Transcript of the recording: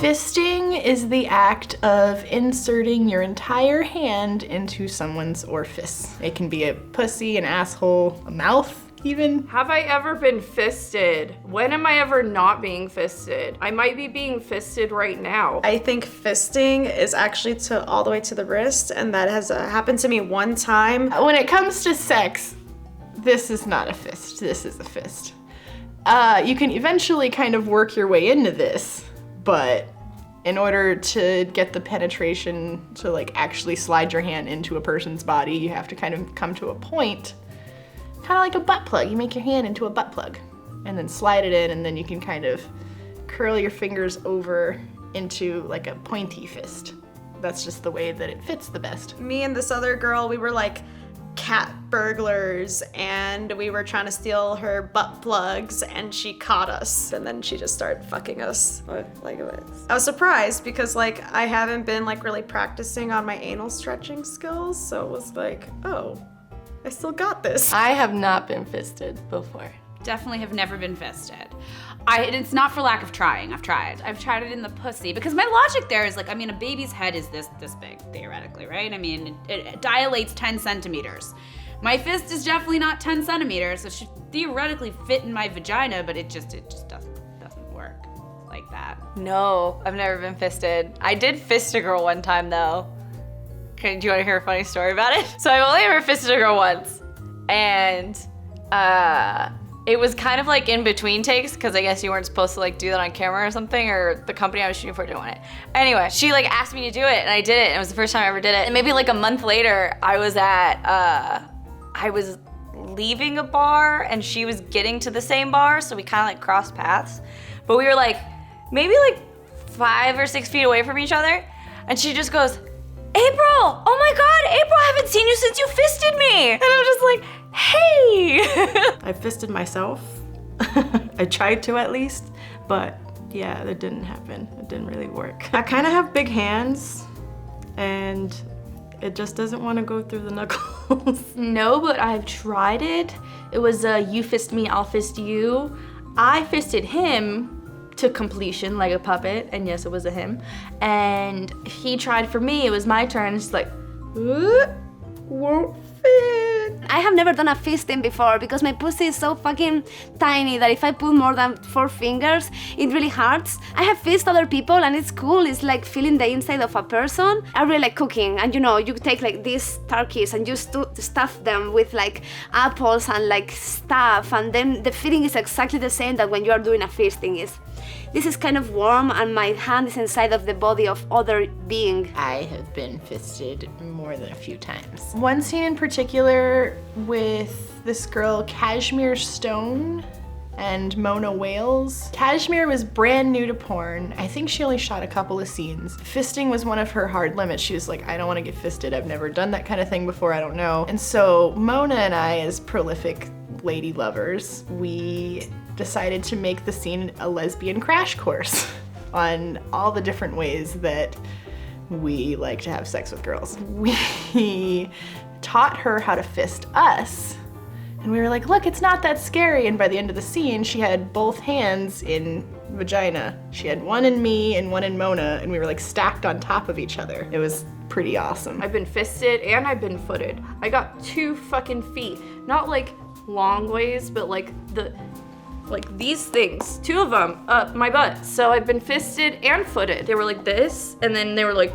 Fisting is the act of inserting your entire hand into someone's orifice. It can be a pussy, an asshole, a mouth even. Have I ever been fisted? When am I ever not being fisted? I might be being fisted right now. I think fisting is actually all the way to the wrist, and that has happened to me one time. When it comes to sex, this is not a fist, this is a fist. You can eventually kind of work your way into this, but in order to get the penetration to like actually slide your hand into a person's body, you have to kind of come to a point, kind of like a butt plug. You make your hand into a butt plug and then slide it in, and then you can kind of curl your fingers over into like a pointy fist. That's just the way that it fits the best. Me and this other girl, we were like cat burglars, and we were trying to steal her butt plugs, and she caught us, and then she just started fucking us. Like, I was surprised because like I haven't been like really practicing on my anal stretching skills, so it was like, oh, I still got this. I have not been fisted before. Definitely have never been fisted. It's not for lack of trying. I've tried it in the pussy, because my logic there is like, I mean, a baby's head is this big, theoretically, right? I mean, it dilates 10 centimeters. My fist is definitely not 10 centimeters, so it should theoretically fit in my vagina, but it just doesn't work like that. No, I've never been fisted. I did fist a girl one time though. Do you want to hear a funny story about it? So I've only ever fisted a girl once, and it was kind of like in between takes, because I guess you weren't supposed to like do that on camera or something, or the company I was shooting for didn't want it. Anyway, she like asked me to do it, and I did it, and it was the first time I ever did it. And maybe like a month later, I was leaving a bar, and she was getting to the same bar, so we kind of like crossed paths. But we were like, maybe like 5 or 6 feet away from each other, and she just goes, April, oh my God, April, I haven't seen you since you fisted me. And I'm just like, hey. I fisted myself. I tried to at least, but yeah, that didn't happen. It didn't really work. I kind of have big hands, and it just doesn't want to go through the knuckles. No, but I've tried it. It was you fist me, I'll fist you. I fisted him to completion like a puppet, and yes, it was a him. And he tried for me, it was my turn. It's like, won't fit. I have never done a fisting before because my pussy is so fucking tiny that if I put more than 4 fingers, it really hurts. I have fisted other people and it's cool. It's like feeling the inside of a person. I really like cooking, and you know, you take like these turkeys and you stuff them with like apples and like stuff, and then the feeling is exactly the same that when you are doing a fisting is. This is kind of warm, and my hand is inside of the body of other being. I have been fisted more than a few times. One scene in particular with this girl, Kashmir Stone and Mona Wales. Kashmir was brand new to porn. I think she only shot a couple of scenes. Fisting was one of her hard limits. She was like, I don't want to get fisted. I've never done that kind of thing before. I don't know. And so Mona and I, as prolific lady lovers, we decided to make the scene a lesbian crash course on all the different ways that we like to have sex with girls. We taught her how to fist us, and we were like, look, it's not that scary. And by the end of the scene, she had both hands in vagina. She had one in me and one in Mona, and we were like stacked on top of each other. It was pretty awesome. I've been fisted and I've been footed. I got 2 fucking feet. Not like long ways, but like these things, 2 of them up my butt. So I've been fisted and footed. They were like this, and then they were like,